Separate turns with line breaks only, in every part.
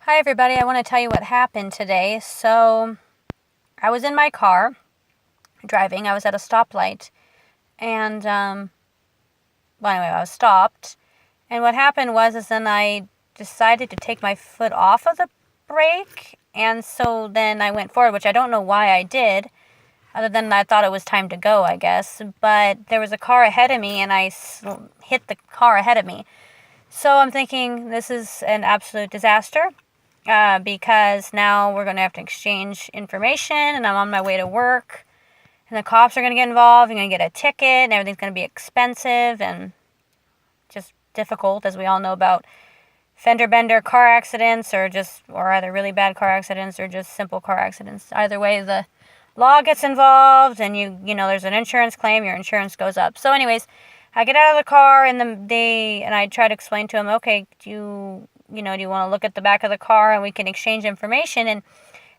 Hi, everybody. I want to tell you what happened today. So, I was in my car driving. I was at a stoplight. And, anyway, I was stopped. And what happened was then I decided to take my foot off of the brake. And so then I went forward, which I don't know why I did, other than I thought it was time to go, I guess. But there was a car ahead of me, and I hit the car ahead of me. So I'm thinking this is an absolute disaster. Because now we're going to have to exchange information, and I'm on my way to work, and the cops are going to get involved. I'm going to get a ticket, and everything's going to be expensive and just difficult, as we all know about fender bender car accidents, or either really bad car accidents or just simple car accidents. Either way, the law gets involved, and you know there's an insurance claim. Your insurance goes up. So, anyways, I get out of the car, and I try to explain to him, okay, do you want to look at the back of the car and we can exchange information? And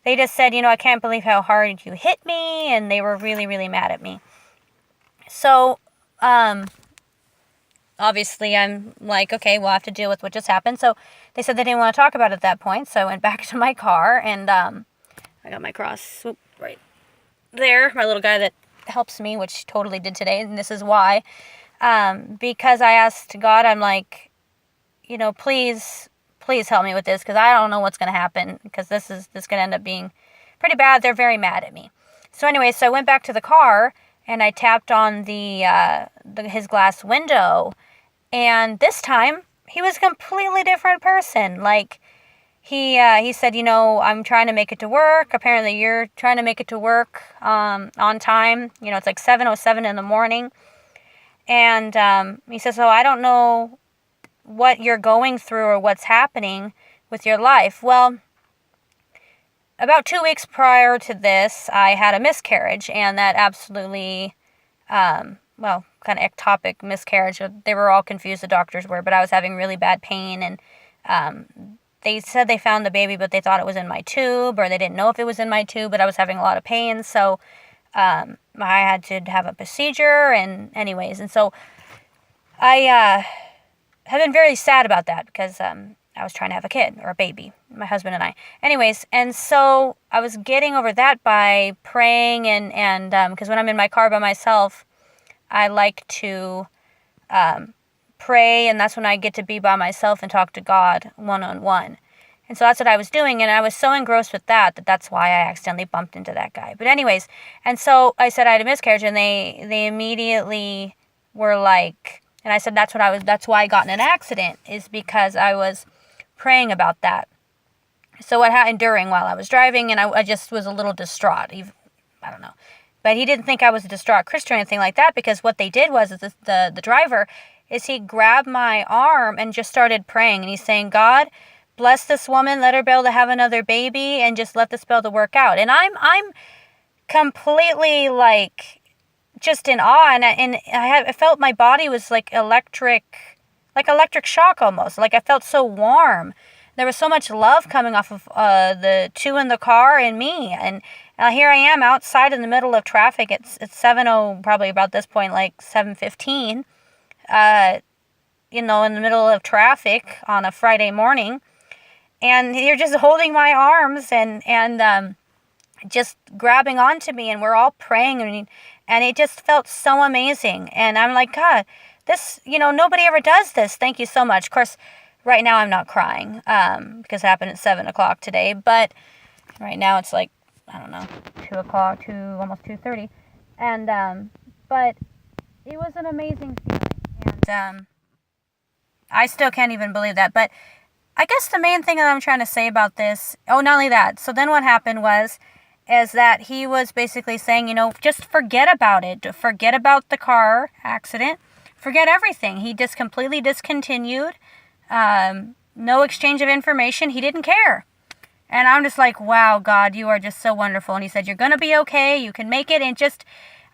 they just said, I can't believe how hard you hit me. And they were really, really mad at me. So, obviously I'm like, okay, we'll have to deal with what just happened. So they said they didn't want to talk about it at that point. So I went back to my car, and I got my cross right there, my little guy that helps me, which totally did today. And this is why, because I asked God, I'm like, please help me with this, because I don't know what's going to happen, because this going to end up being pretty bad. They're very mad at me. So anyway, so I went back to the car, and I tapped on his glass window, and this time he was a completely different person. Like, he said, I'm trying to make it to work. Apparently you're trying to make it to work on time. It's like 7:07 in the morning. And he says, so I don't know what you're going through or what's happening with your life. Well, about 2 weeks prior to this, I had a miscarriage, and that absolutely, kind of ectopic miscarriage. They were all confused, the doctors were, but I was having really bad pain, and they said they found the baby, but they thought it was in my tube, or they didn't know if it was in my tube, but I was having a lot of pain, so I had to have a procedure, and anyways, and so I have been very sad about that, because I was trying to have a kid, or a baby, my husband and I. Anyways, and so I was getting over that by praying, and because when I'm in my car by myself, I like to pray, and that's when I get to be by myself and talk to God one-on-one. And so that's what I was doing, and I was so engrossed with that's why I accidentally bumped into that guy. But anyways, and so I said I had a miscarriage, and they immediately were like, and I said that's why I got in an accident, is because I was praying about that. So what happened while I was driving, and I just was a little distraught. I don't know. But he didn't think I was a distraught Christian or anything like that, because what they did was the driver is he grabbed my arm and just started praying, and he's saying, God, bless this woman, let her be able to have another baby, and just let this be able to work out. And I'm completely like just in awe, and I felt my body was like electric shock almost. Like I felt so warm. There was so much love coming off of the two in the car and me, and here I am outside in the middle of traffic. It's 7:00, probably about this point, like 7:15. In the middle of traffic on a Friday morning, and you're just holding my arms and just grabbing onto me, and we're all praying, and it just felt so amazing. And I'm like, God, this, nobody ever does this. Thank you so much. Of course, right now I'm not crying, because it happened at 7:00 today, but right now it's like, I don't know, 2:00, almost 2:30. And, but it was an amazing feeling. And, I still can't even believe that. But I guess the main thing that I'm trying to say about this, not only that, so then what happened is that he was basically saying, just forget about it. Forget about the car accident. Forget everything. He just completely discontinued. No exchange of information. He didn't care. And I'm just like, wow, God, you are just so wonderful. And he said, you're going to be okay. You can make it. And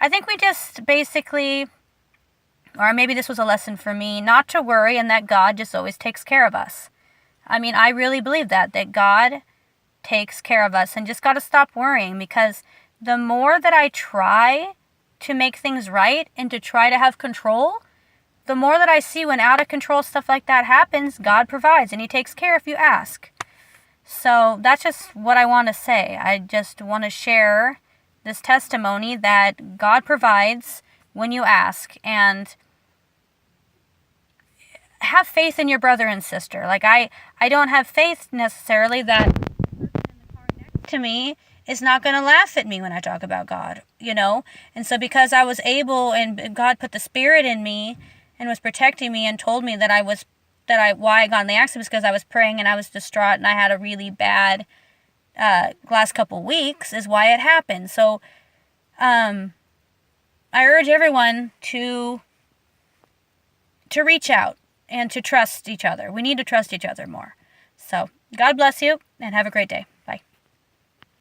I think we just basically, or maybe this was a lesson for me, not to worry, and that God just always takes care of us. I mean, I really believe that God takes care of us, and just got to stop worrying, because the more that I try to make things right and to try to have control, the more that I see when out of control stuff like that happens, God provides, and he takes care if you ask. So that's just what I want to say. I just want to share this testimony that God provides when you ask, and have faith in your brother and sister. Like I don't have faith necessarily that the person in the car next to me is not going to laugh at me when I talk about God, you know? And so because I was able, and God put the Spirit in me and was protecting me and told me why I got in the accident was because I was praying and I was distraught and I had a really bad last couple weeks is why it happened. So I urge everyone to reach out and to trust each other. We need to trust each other more. So God bless you and have a great day.